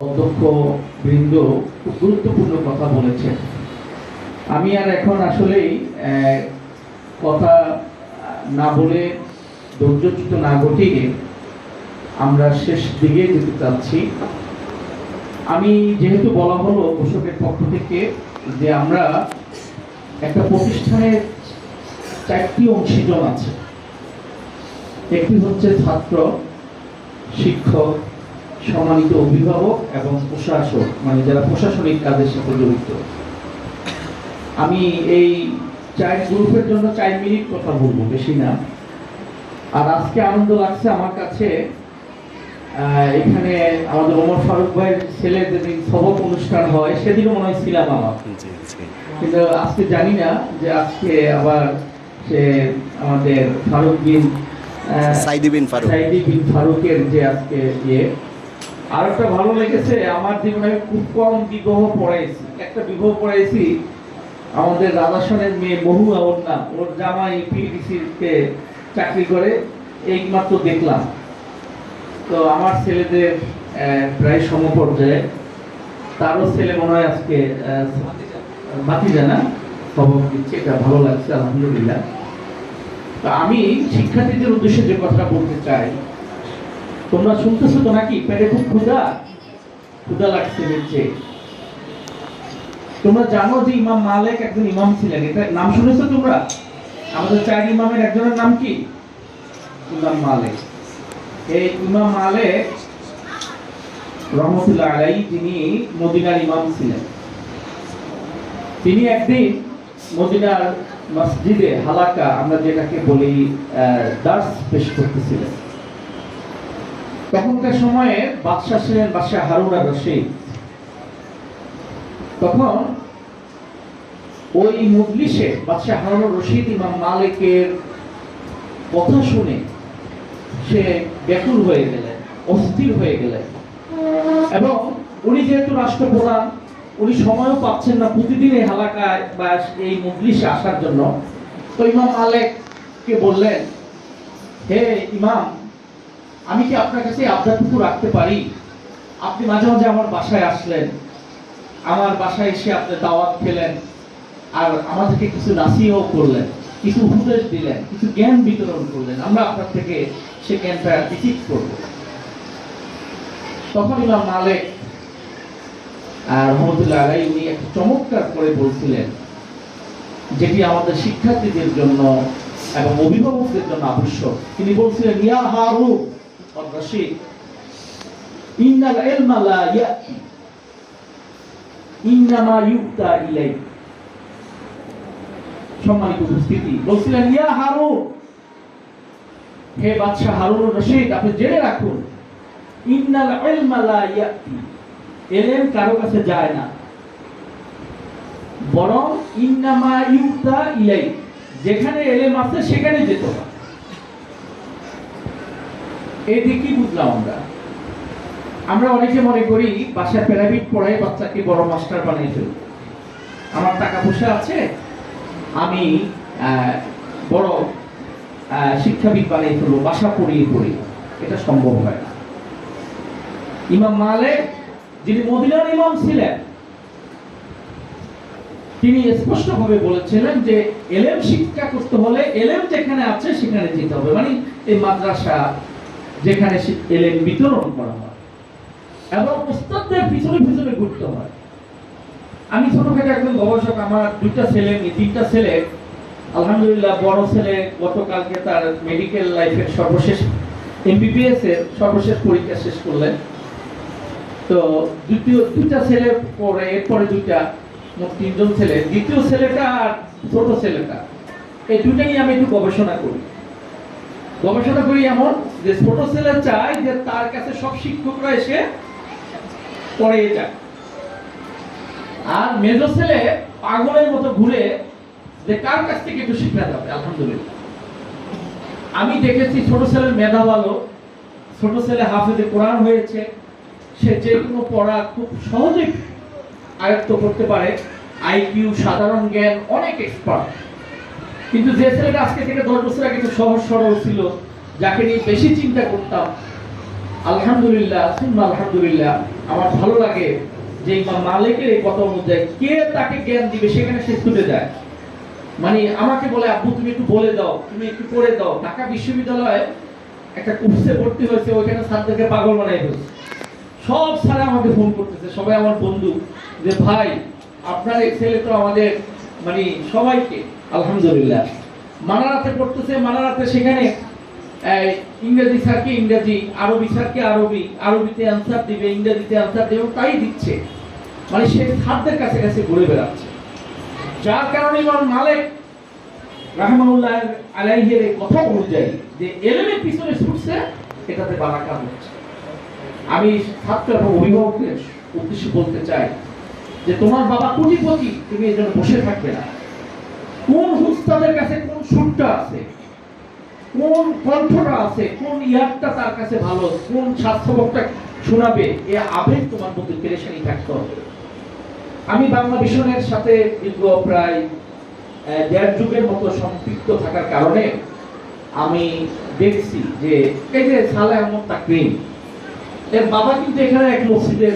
অধ্যক্ষ বৃন্দ খুব গুরুত্বপূর্ণ কথা বলেছেন। আমি আর এখন আসলেই কথা না বলে ধৈর্যচ্যুত না ঘটিয়ে আমরা শেষ দিকে যেতে চাচ্ছি। আমি যেহেতু বলা হলো ঘোষকের পক্ষ থেকে যে আমরা একটা প্রতিষ্ঠানের 4টি অংশীজন আছে। একটি হচ্ছে ছাত্র, শিক্ষক, সম্মানিত অভিভাবক এবং প্রশাসক, মানে যারা প্রশাসনিক কাজের সাথে জড়িত। আমি এই 4 গ্রুপের জন্য 4 মিনিট কথা বলবো, বেশি না। আর আজকে আনন্দ লাগছে আমার কাছে, এখানে আমাদের ওমর ফারুক ভাইয়ের ছেলে যেদিন সবক অনুষ্ঠান হয় সেদিনও মনে হয় ছিলাম আমার, কিন্তু আজকে জানি না যে আজকে আবার সে আমাদের ফারুক বিন সাইদি বিন ফারুকের যে আজকে আর একটা ভালো লেগেছে আমার জীবনে। আমি খুব কম বিবাহ পড়াইছি, একটা বিবাহ পড়াইছি আমাদের রাজাসনের মেয়ে মহুয়া, ওর নাম, ওর জামাই পিডিসিতে চাকরি করে, এইমাত্র দেখলাম। তো আমার ছেলেদের প্রায় সমপর্যায়ে, তারও ছেলে মনে হয় আজকে ভাতিজা না খবর দিচ্ছে, এটা ভালো লাগছে আলহামদুলিল্লাহ। তো আমি শিক্ষার্থীদের উদ্দেশ্যে যে কথাটা বলতে চাই, তোমরা শুনতেছো তো নাকি? পেটে খুব ক্ষুধা লাগছে নিচে। তোমরা জানো যে ইমাম মালিক একজন ইমাম ছিলেন, এটা নাম শুনেছো তোমরা? আমাদের 4 ইমামের একজনের নাম কি? ইমাম মালিক। এই ইমাম মালিক রহমতুল্লাহ আলাইহি, যিনি মদিনার ইমাম ছিলেন, তিনি একদিন মদিনার মসজিদে হালাকা, আমরা যেটাকে বলি দার্স পেশ করতেছিলেন। তখনকার সময়ে বাদশাহ ছিলেন বাদশাহ হারুন আর রশিদ। তখন ওই মজলিসে বাদশাহ হারুন আর রশিদ ইমাম মালিকের কথা শুনে সে ব্যাকুল হয়ে গেলেন, অস্থির হয়ে গেলেন। এবং উনি যেহেতু রাষ্ট্রপ্রধান, উনি সময়ও পাচ্ছেন না প্রতিদিন এই হালাকায় বা এই মজলিসে আসার জন্য। তো ইমাম মালিককে বললেন, হে ইমাম, আমি কি আপনার কাছে আবদারটুকু রাখতে পারি? আপনি মাঝে মাঝে আমার বাসায় আসলেন, আমার বাসায় এসে আপনি দাওয়াত খেলেন, আর আমাদেরকে কিছু নাসিহত করলেন, কিছু উপদেশ দিলেন, কিছু জ্ঞান বিতরণ করলেন, আমরা আপনার থেকে সে জ্ঞানটা রিসিভ করব। তখন ইমাম মালিক রহমতুল্লাহ আলাইহি উনি একটা চমৎকার করে বলছিলেন, যেটি আমাদের শিক্ষার্থীদের জন্য এবং অভিভাবকদের জন্য আবশ্যক। তিনি বলছিলেন, ইয়া হারুন আর রশিদ, ইন্নাল ইলমা লা ইয়াতি ইন্নামা ইউতা ইলাই। সম্মানিত উপস্থিতি, বলছিলেন, ইয়া হারুন, হে বাদশা হারুন আর রশিদ, আপনি জেনে রাখুন, ইন্নাল ইলমা লা ইয়াতি, ইলম কারো কাছে যায় না, বরং ইন্নামা ইউতা ইলাই, যেখানে ইলম আছে সেখানে যেতে হয়। এই দিয়ে কি বুঝলাম আমরা অনেকে মনে করি বাসায় প্রাইভেট পড়াই বাচ্চাকে বড় মাস্টার বানিয়ে ফেলব। আমার টাকা পয়সা আছে, আমি বড় শিক্ষাবিদ বানিয়ে ফেলবো, বাসা পড়িয়ে পড়ি। এটা সম্ভব হয় না। ইমাম মালিক, যিনি মদিনার ইমাম ছিলেন, তিনি স্পষ্টভাবে বলেছিলেন যে ইলম শিক্ষা করতে হলে ইলম যেখানে আছে সেখানে যেতে হবে, মানে এই মাদ্রাসা যেখানে ইলম বিতরণ করা হয় এবং উস্তাদদের পিছনে পিছনে ঘুরতে হয়। আমি ছোটখাটো একজন গবেষক, আমার 2টা ছেলে, 3টা ছেলে, আলহামদুলিল্লাহ। বড় ছেলে গতকালকে তার মেডিকেল লাইফের সর্বশেষ এমবিবিএস এর সর্বশেষ পরীক্ষা শেষ করলেন। তো 2টা ছেলে পরে, এরপরে 2টা, মোট 3জন ছেলে। দ্বিতীয় ছেলেটা আর ছোট ছেলেটা, এই 2টাই আমি একটু গবেষণা করি এমন যে ছোট ছেলে চায় যে তার কাছে সব শিক্ষকরা এসে পড়িয়ে যায়, আর মেজো ছেলে পাগলের মতো ঘুরে যে কার কাছ থেকে একটু শিক্ষা যাবে। আলহামদুলিল্লাহ, আমি দেখেছি ছোট ছেলের মেধা ভালো, ছোট ছেলে হাফেজে কোরআন হয়েছে, সে যে কোনো পড়া খুব সহজেই আয়ত্ত করতে পারে, আইকিউ, সাধারণ জ্ঞান অনেক এক্সপার্ট। কিন্তু যে ছেলেটা আজকে থেকে 10 বছর আগে একটু সহজ সরল ছিল, যাকে নিয়ে বেশি চিন্তা করতাম, আলহামদুলিল্লাহ, আলহামদুলিল্লাহ, আমার ভালো লাগে যে ইমাম মালিকের এই কথা অনুযায়ী কে তাকে জ্ঞান দিবে সেখানে সে ছুটে যায়। মানে আমাকে বলে, আব্বু তুমি একটু বলে দাও, তুমি একটু করে দাও। ঢাকা বিশ্ববিদ্যালয়ে একটা কোর্সে ভর্তি হয়েছে, ওইখানে ছাত্রদেরকে পাগল বানাই ফেলছে। সব স্যার আমাকে ফোন করতেছে, সবাই আমার বন্ধু, যে ভাই আপনার এই ছেলে তো আমাদের মানে সবাইকে আলহামদুলিল্লাহ মানারাতে পড়তেছে। মানারাতে সেখানে ইংরেজি স্যারকে ইংরেজি, আরবি স্যারকে আরবি, আরবিতে অ্যান্সার দিবে, ইংরেজিতে অ্যান্সার দেবে, তাই দিচ্ছে। মানে সে ছাত্রদের কাছে কাছে ঘুরে বেড়াচ্ছে। যার কারণে ইমাম মালিক রাহমাতুল্লাহ আলাইহির এই কথা অনুযায়ী যে এলেমের পিছনে ছুটছে, এটাতে বারাকাত হচ্ছে। আমি ছাত্র এবং অভিভাবকদের উদ্দেশ্যে বলতে চাই যে তোমার বাবা কোটিপতি, তুমি এই জন্য বসে থাকবে না। কোন উস্তাদের কাছে কোন সুরটা আছে, কোন কণ্ঠটা আছে, কোন ইয়ারটা তার কাছে ভালো, কোন স্বাস্থ্যবক্তা শোনাবে, এ আবেগ তোমার মধ্যে পেরেশানি থাকতে হবে। আমি বাংলা মিশনের সাথে দীর্ঘ প্রায় 1.5 যুগের মতো সম্পৃক্ত থাকার কারণে আমি দেখছি যে এই যে সালেহ আহমদ তাকরিম, এর বাবা কিন্তু এখানে এক মসজিদের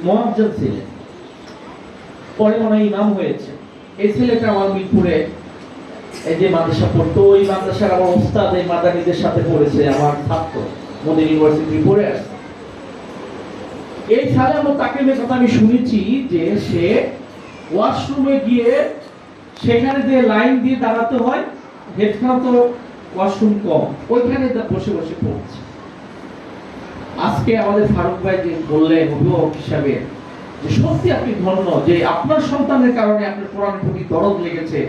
মুয়াজ্জিন ছিলেন, পরে মনে হয় ইমাম হয়েছে। এই ছেলেটা আমার মিরপুরে এই যে মাদ্রাসা পড়তো, ওই মাদ্রাসার আমার ওস্তাদ এই মাদানীদের সাথে পড়েছে, আমার ছাত্র মদিনা ইউনিভার্সিটি পড়ে আসছে। এই সালেহ আহমদ তাকরিমের কথা আমি শুনেছি যে সে ওয়াশরুমে গিয়ে সেখানে যে লাইন দিয়ে দাঁড়াতে হয়, হেডখানা তো ওয়াশরুম কম, ওইখানে বসে বসে পড়ছে। আজকে আমাদের ফারুক ভাই যে বললেন অভিভাবক হিসাবে, যে সত্যি আপনি ধন্য যে আপনার সন্তানের কারণে আপনার কোরআনের প্রতি দরদ লেগেছে।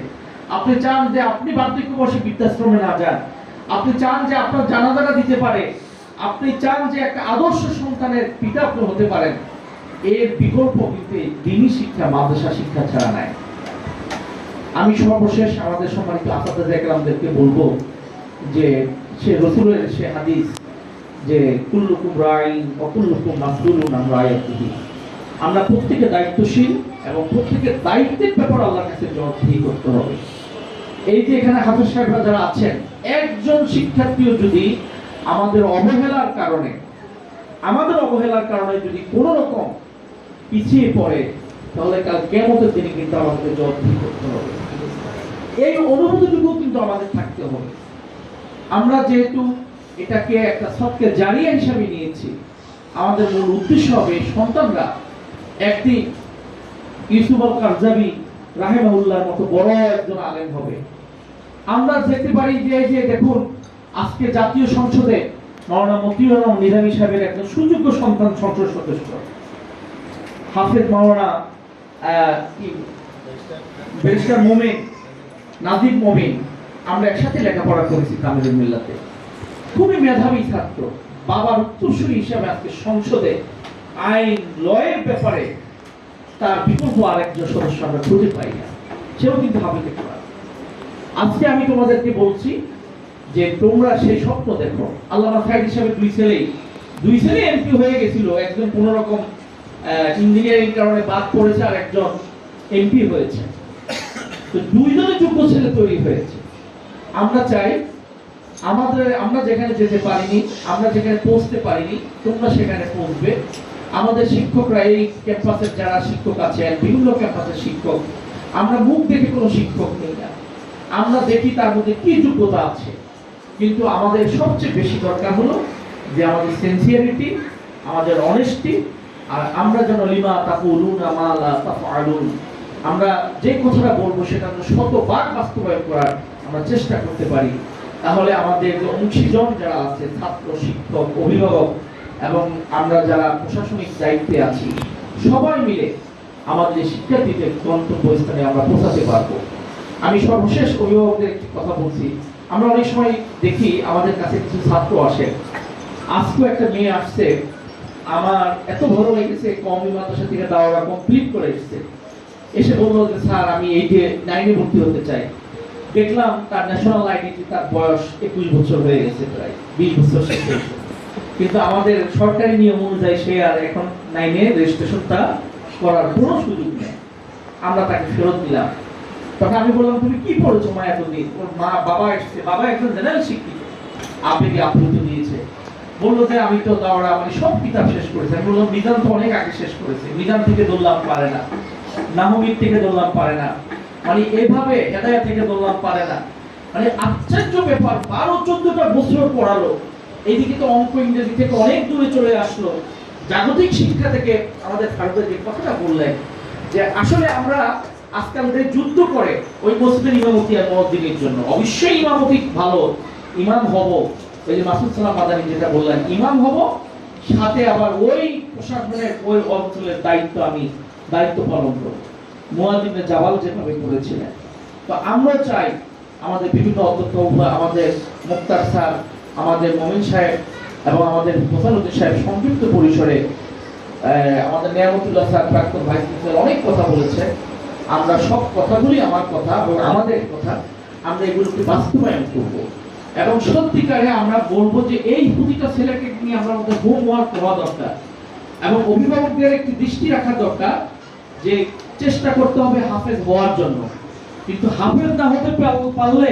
আপনি চান যে আপনি বার্ধক্য বয়সে বৃদ্ধাশ্রমে না যান, আপনি চান যে আপনার জানাজাটা দিতে পারে, আপনি চান যে একটা আদর্শ সন্তানের পিতা আপনি হতে পারেন। এর বিকল্প কিন্তু দ্বীনি শিক্ষা, মাদ্রাসা শিক্ষা ছাড়া নাই। আমি সর্বশেষ আমাদের সম্মানিত আসাদে একরামদেরকে বলবো যে সে রাসূলের সে হাদিস যে কুল্লুকুম রাইন ওয়া কুল্লুকুম মাসউলুন আন রাইয়াতিহি, আমরা প্রত্যেকে দায়িত্বশীল এবং প্রত্যেকের দায়িত্বের ব্যাপারে আল্লাহর কাছে জবাবদিহি করতে হবে। এই যে এখানে হাফেজ সাহেবরা যারা আছেন, একজন শিক্ষার্থীও যদি আমাদের অবহেলার কারণে যদি কোনো রকম পিছিয়ে পড়ে, তাহলে কাল কিয়ামতের দিনে কিন্তু আমাদের জবাবদিহি করতে হবে। এই অনুভূতিটুকু কিন্তু আমাদের থাকতে হবে। আমরা যেহেতু এটাকে একটা সদকা জারিয়া হিসাবে নিয়েছি, আমাদের মূল উদ্দেশ্য হবে সন্তানরা একদিন ইউসুফ আল কারজাবী রাহিমাহুল্লাহর মতো বড় একজন আলেম হবে। আমরা দেখতে পারি যে দেখুন আজকে জাতীয় সংসদে মাওলানা মতিউর রহমান নিজামী সাহেবের একজন সুযোগ্য সন্তান সংসদ সদস্য, হাফেজ মাওলানা ব্যারিস্টার মোমেন নাজিব মোমেন, আমরা একসাথে লেখাপড়া করেছি কামিলুল মিল্লাতে। খুবই মেধাবী ছাত্র, বাবার উত্তরসূরি হিসাবে আজকে সংসদে আইন লয়ের ব্যাপারে তার বিকল্প আরেকজন সদস্য আমরা খুঁজে পাই না, সেও কিন্তু হাফেজে কোরআন। আজকে আমি তোমাদেরকে বলছি যে তোমরা সেই স্বপ্ন দেখো। আল্লামা সাইদ হিসাবে দুই ছেলে এমপি হয়ে গেছিল, একজন কোন রকম ইঞ্জিনিয়ারিং কারণে বাদ পড়েছে, আর একজন এমপি হয়েছে। তো দুইজনের যোগ্য ছেলে তৈরি হয়েছে। আমরা চাই আমরা যেখানে যেতে পারিনি, আমরা যেখানে পৌঁছতে পারিনি, তোমরা সেখানে পৌঁছবে। আমাদের শিক্ষকরা এই ক্যাম্পাসের যারা শিক্ষক আছেন, বিভিন্ন ক্যাম্পাসের শিক্ষক, আমরা মুখ দেখে কোনো শিক্ষক নেই না, আমরা দেখি তার মধ্যে কি যোগ্যতা আছে। কিন্তু আমাদের সবচেয়ে বেশি দরকার হলো যে আমাদের সিনসিয়ারিটি, আমাদের অনেস্টি, আর আমরা যেন লিমা তাকুলুনা মা লা তাফআলুন, আমরা যে কথাটা বলবো সেটা শতবার বাস্তবায়ন করার আমরা চেষ্টা করতে পারি। তাহলে আমাদের যে অংশীজন যারা আছে, ছাত্র, শিক্ষক, অভিভাবক এবং আমরা যারা প্রশাসনিক দায়িত্বে আছি, সবাই মিলে আমাদের শিক্ষার্থীদের গন্তব্যস্থানে আমরা পৌঁছাতে পারবো। আমি সর্বশেষ অভিভাবকদের একটি কথা বলছি। আমরা অনেক সময় দেখি আমাদের কাছে কিছু ছাত্র আসে, আজকেও একটা মেয়ে আসছে, আমার এত ভালো লেগেছে, কওমি মাদ্রাসা থেকে দাওরা কমপ্লিট করে এসেছে, এসে বললো যে স্যার আমি এই যে 9-এ ভর্তি হতে চাই। দেখলাম তার ন্যাশনাল আইডিতে তার বয়স 21 বছর হয়ে গেছে, প্রায় 20 বছর শেষ হয়েছে, কিন্তু আমাদের সরকারি নিয়ম অনুযায়ী সে আর এখন 9-এ রেজিস্ট্রেশনটা করার কোনো সুযোগ নেই। আমরা তাকে ফেরত দিলাম। তখন আমি বললাম তুমি কি পড়েছো মা এতদিন? ওর মা বাবা এসছে, বাবা একজন জেনারেল শিক্ষিত, আবেগে আপ্লুত দিয়েছে। বললো যে আমি তো দাওরা মানে সব কিতাব শেষ করেছি। আমি বললাম মিজান তো অনেক আগে শেষ করেছে, মিজান থেকে দৌড়লাম পারে না, নাহমিদ থেকে দৌড়লাম পারে না, মানে এইভাবে হেদায়া থেকে দৌড়লাম পারে না। মানে আশ্চর্য ব্যাপার, 12-14টা বছর পড়ালো, এইদিকে তো অঙ্ক ইংরেজি থেকে অনেক দূরে চলে আসলো, জাগতিক শিক্ষা থেকে আমাদের ভারতের যে কথাটা বললেন যে আসলে আমরা আজকাল যে যুদ্ধ করে ওই মসজিদের ইমামতি আর মুয়াজ্জিনের জন্য, অবশ্যই ইমামতি ভালো, ইমাম হব, ওই যে মাসুদ সালাম মাদানী যেটা বললেন ইমাম হব, সাথে আবার ওই প্রশাসনের ওই অঞ্চলের দায়িত্ব পালন করব। মুয়াজ্জিনে জাবাল যেভাবে করেছিলেন। তো আমরা চাই আমাদের বিভিন্ন অধ্যক্ষ, আমাদের মুক্তার স্যার, আমাদের মমিন সাহেব এবং আমাদের মোসানুদ্দিন সাহেব সংক্ষিপ্ত পরিসরে, আমাদের নিয়ামতুল্লাহ স্যার প্রাক্তন ভাইস প্রিন্সিপাল অনেক কথা বলেছে। আমরা সব কথাগুলি আমার কথা এবং আমাদের কথা, আমরা এগুলোকে বাস্তবায়ন করব এবং সত্যিকারে আমরা বলবো যে এই প্রতিটা ছেলেকে নিয়ে আমরা আমাদের হোমওয়ার্ক হওয়া দরকার এবং অভিভাবকদের একটি দৃষ্টি রাখা দরকার যে চেষ্টা করতে হবে হাফেজ হওয়ার জন্য, কিন্তু হাফেজ না হতে পারলে